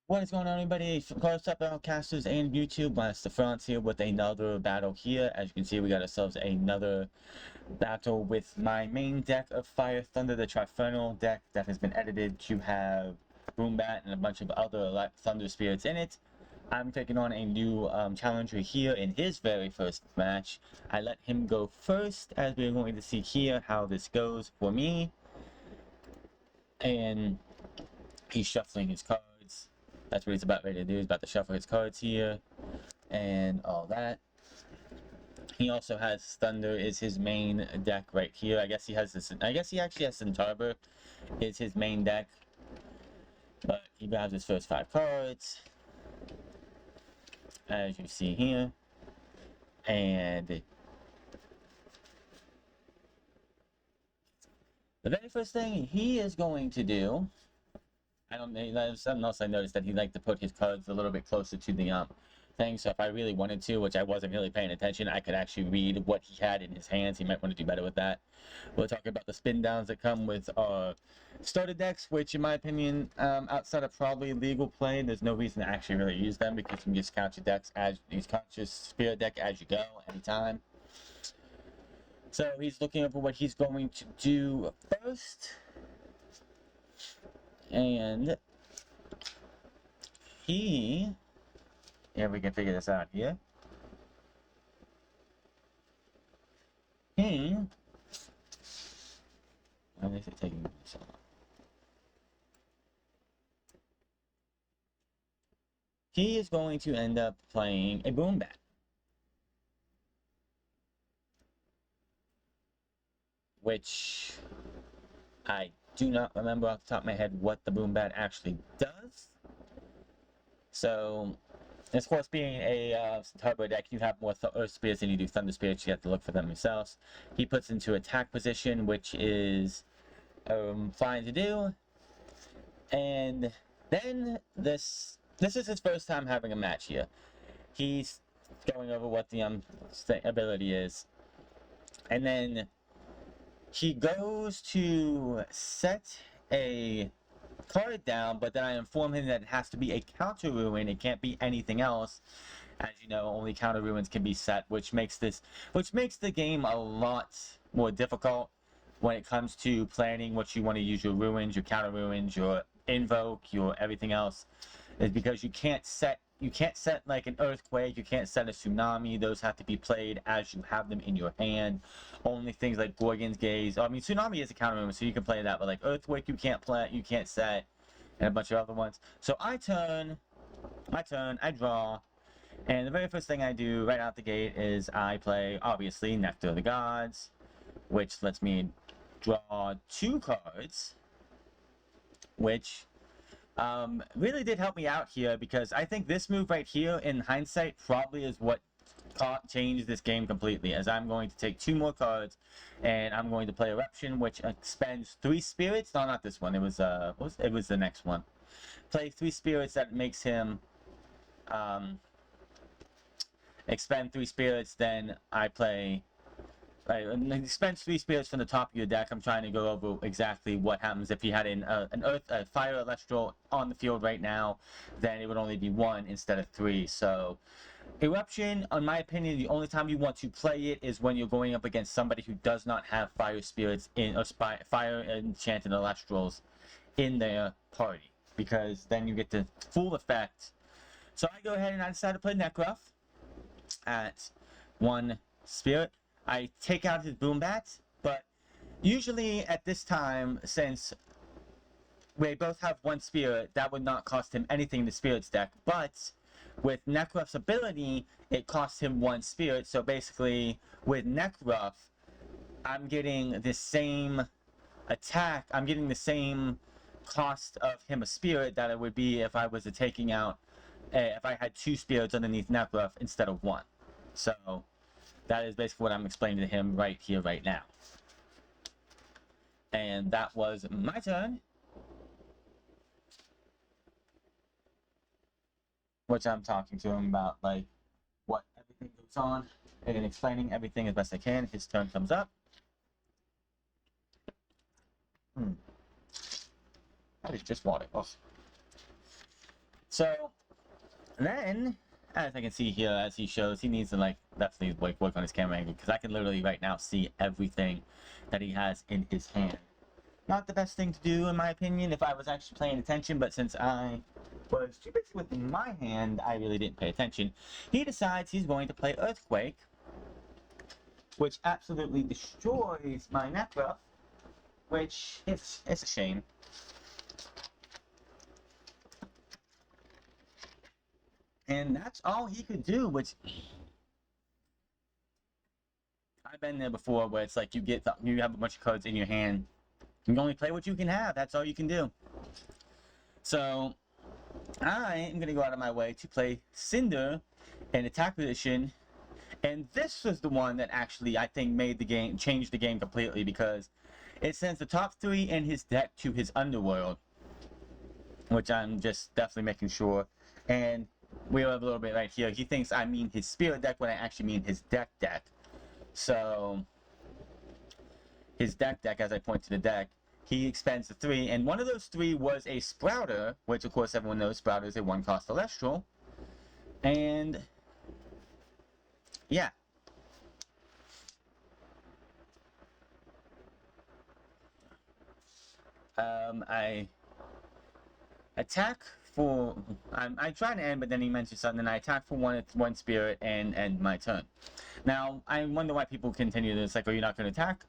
What is going on, everybody? What's up, Outcasters and YouTube? It's the Frontz here with another battle here. As you can see, we got ourselves another battle with my main deck of Fire Thunder, the Trifernal deck that has been edited to have Boombat and a bunch of other Thunder Spirits in it. I'm taking on a new challenger here in his very first match. I let him go first, as we're going to see here how this goes for me. And he's shuffling his cards. That's what he's about ready to do. He's about to shuffle his cards here and all that. He also has Thunder is his main deck right here. I guess he has this. I guess he actually has Centaur is his main deck. But he grabs his first 5 cards, as you see here, and the very first thing he is going to do. I don't know, something else I noticed that he liked to put his cards a little bit closer to the thing, so if I really wanted to, which I wasn't really paying attention, I could actually read what he had in his hands. He might want to do better with that. We're talking about the spin downs that come with starter decks, which in my opinion, outside of probably legal play, there's no reason to actually really use them, because you can just count your decks as you count your spirit deck as you go, anytime. So he's looking over what he's going to do first. And yeah, we can figure this out here. Why is it taking so long? He is going to end up playing a Boombat, which I do not remember off the top of my head what the Boombat actually does. So, of course, being a turbo deck, you have more Earth Spirits than you do Thunder Spirits. You have to look for them yourselves. He puts into attack position, which is fine to do. And then this is his first time having a match here. He's going over what the ability is, and then he goes to set a card down, but then I inform him that it has to be a counter ruin. It can't be anything else. As you know, only counter ruins can be set, which makes the game a lot more difficult when it comes to planning what you want to use your ruins, your counter ruins, your invoke, your everything else, is because you can't set like an earthquake, you can't set a tsunami. Those have to be played as you have them in your hand. Only things like Gorgon's Gaze, I mean, tsunami is a counter ruin, so you can play that, but like earthquake you can't set, and a bunch of other ones. So my turn, I draw, and the very first thing I do right out the gate is I play, obviously, Nectar of the Gods, which lets me draw 2 cards, which really did help me out here, because I think this move right here, in hindsight, probably is what changed this game completely, as I'm going to take 2 more cards, and I'm going to play Eruption, which expends 3 spirits. No, not this one. It was it was the next one. Play 3 spirits that makes him expend 3 spirits. Then I play. Right, and spend 3 spirits from the top of your deck. I'm trying to go over exactly what happens if he had a fire Elestral on the field right now. Then it would only be 1 instead of 3. So, Eruption, in my opinion, the only time you want to play it is when you're going up against somebody who does not have fire spirits or fire enchanted Elestrals in their party, because then you get the full effect. So I go ahead and I decide to play Necruff at 1 spirit. I take out his Boombat, but usually at this time, since we both have 1 spirit, that would not cost him anything in the spirits deck. But with Necruff's ability, it costs him 1 spirit. So basically, with Necruff, I'm getting the same attack. I'm getting the same cost of him a spirit that it would be if I was taking out, if I had 2 spirits underneath Necruff instead of 1. So that is basically what I'm explaining to him right here, right now. And that was my turn, which I'm talking to him about, like, what everything goes on, and explaining everything as best I can. His turn comes up. That is just water. Oh. So then, as I can see here, as he shows, he needs to like definitely like work on his camera angle because I can literally right now see everything that he has in his hand. Not the best thing to do in my opinion if I was actually paying attention, but since I was too busy with my hand, I really didn't pay attention. He decides he's going to play Earthquake, which absolutely destroys my Necro, which it's a shame. And that's all he could do, which I've been there before, where it's like you have a bunch of cards in your hand. You can only play what you can have. That's all you can do. So I am going to go out of my way to play Cinder in attack position. And this was the one that actually, I think, changed the game completely, because it sends the top 3 in his deck to his Underworld, which I'm just definitely making sure. And we have a little bit right here. He thinks I mean his Spirit deck when I actually mean his deck. So his deck, as I point to the deck, he expends the 3, and one of those 3 was a Sprouter, which of course everyone knows Sprouter is a 1-cost Elestral. And yeah. I attack for... I try to end, but then he mentions something, and I attack for one Spirit and end my turn. Now, I wonder why people continue this, like, are you not going to attack?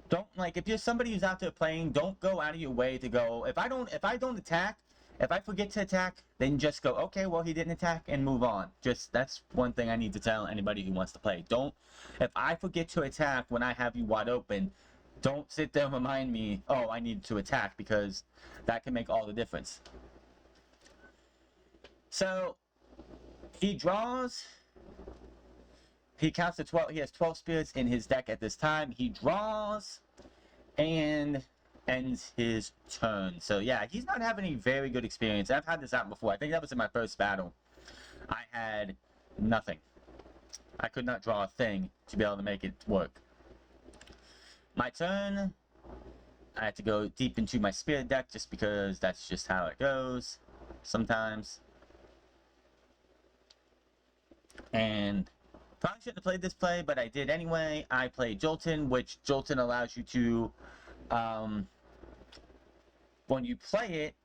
Don't, like, if you're somebody who's out there playing, don't go out of your way to go, if I don't attack, if I forget to attack, then just go, okay, well, he didn't attack, and move on. Just, that's one thing I need to tell anybody who wants to play. Don't, if I forget to attack when I have you wide open, don't sit there and remind me, oh, I need to attack, because that can make all the difference. So, he draws, he counts to 12, he has 12 spirits in his deck at this time. He draws, and ends his turn. So yeah, he's not having a very good experience. I've had this out before. I think that was in my first battle. I had nothing. I could not draw a thing to be able to make it work. My turn, I had to go deep into my Spirit deck just because that's just how it goes sometimes. And probably shouldn't have played this play, but I did anyway. I played Jolton, which Jolton allows you to, when you play it,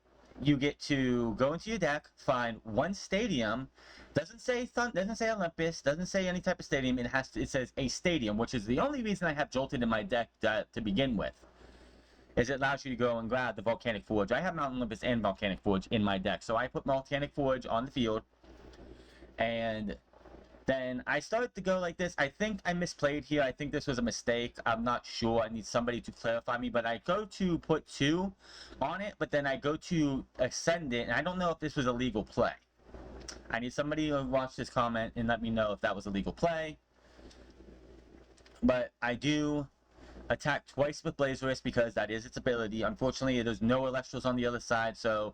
you get to go into your deck, find one stadium. Doesn't say Olympus, doesn't say any type of stadium. It says a stadium, which is the only reason I have Jolton in my deck to begin with. Is it allows you to go and grab the Volcanic Forge. I have Mount Olympus and Volcanic Forge in my deck, so I put Volcanic Forge on the field, and then I started to go like this. I think I misplayed here. I think this was a mistake. I'm not sure. I need somebody to clarify me. But I go to put 2 on it, but then I go to ascend it, and I don't know if this was a legal play. I need somebody to watch this comment and let me know if that was a legal play. But I do attack twice with Blazerous because that is its ability. Unfortunately, there's no Elestrals on the other side, so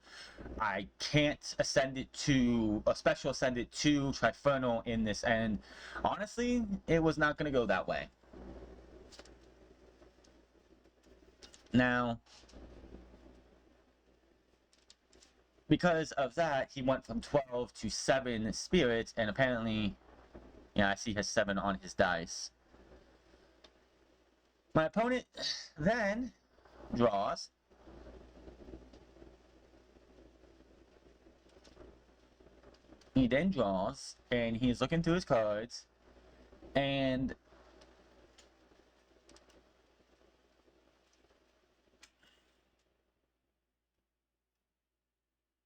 I can't ascend it to a special ascend it to Trifernal in this end. Honestly, it was not going to go that way. Now, because of that, he went from 12 to 7 spirits, and apparently, yeah, I see he has 7 on his dice. My opponent then draws. He then draws, and he's looking through his cards, and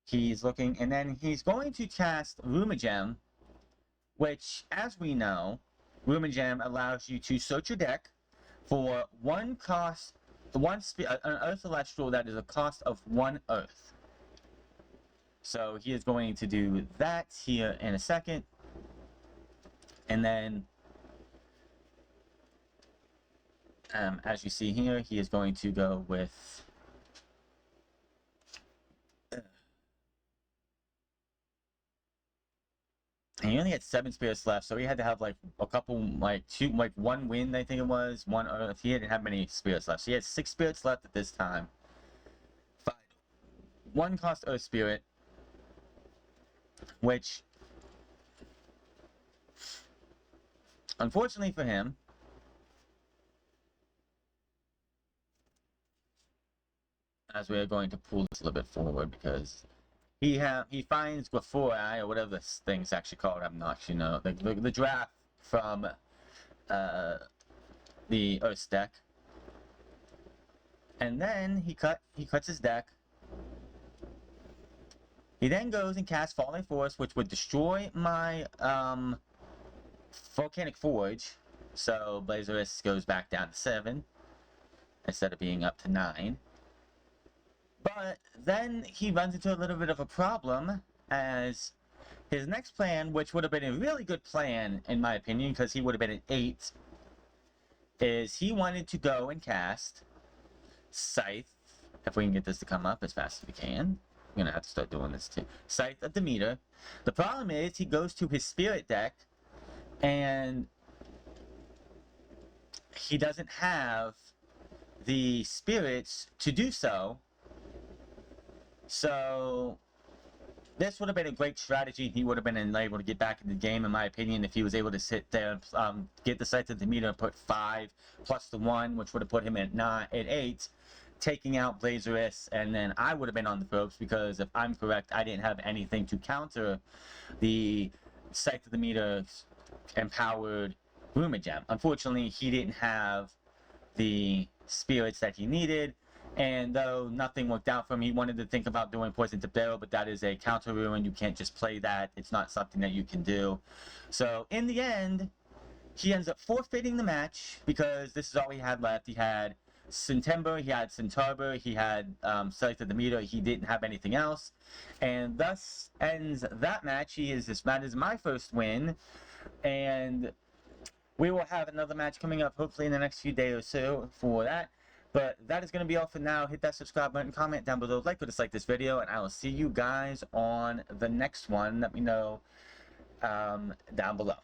he's looking, and then he's going to cast Rumagem, which, as we know, Rumagem allows you to search your deck for an Earth Celestial that is a cost of 1 Earth. So he is going to do that here in a second. And then, as you see here, he is going to go with... And he only had 7 spirits left, so he had to have like a couple, like 1 win, I think it was, 1 Earth. He didn't have many spirits left, so he had 6 spirits left at this time. 1 cost Earth Spirit. which, unfortunately for him, as we're going to pull this a little bit forward, because he finds before I, or whatever this thing's actually called, I'm not actually know, the draft from the Earth's deck, and then he cuts his deck. He then goes and casts Falling Force, which would destroy my Volcanic Forge, so Blazerus goes back down to 7 instead of being up to 9. But then he runs into a little bit of a problem, as his next plan, which would have been a really good plan in my opinion, because he would have been at 8, is he wanted to go and cast Scythe, if we can get this to come up as fast as we can. I'm gonna have to start doing this too. Scythe of Demeter. The problem is he goes to his spirit deck and he doesn't have the spirits to do so. So this would have been a great strategy. He would have been able to get back in the game, in my opinion, if he was able to sit there and get the Scythe of Demeter and put 5 plus the 1, which would have put him at 8, taking out Blazerus, and then I would have been on the ropes, because if I'm correct, I didn't have anything to counter the Scythe of Demeter empowered Rumor Gem. Unfortunately, he didn't have the spirits that he needed. And though nothing worked out for him, he wanted to think about doing Poison Tipped Arrow, but that is a counter ruin. You can't just play that. It's not something that you can do. So in the end, he ends up forfeiting the match, because this is all he had left. He had Centember, he had Centaur, he had Scythe of Demeter. He didn't have anything else. And thus ends that match. That is my first win. And we will have another match coming up, hopefully in the next few days or so for that. But that is going to be all for now. Hit that subscribe button, comment down below, like or dislike this video, and I will see you guys on the next one. Let me know down below.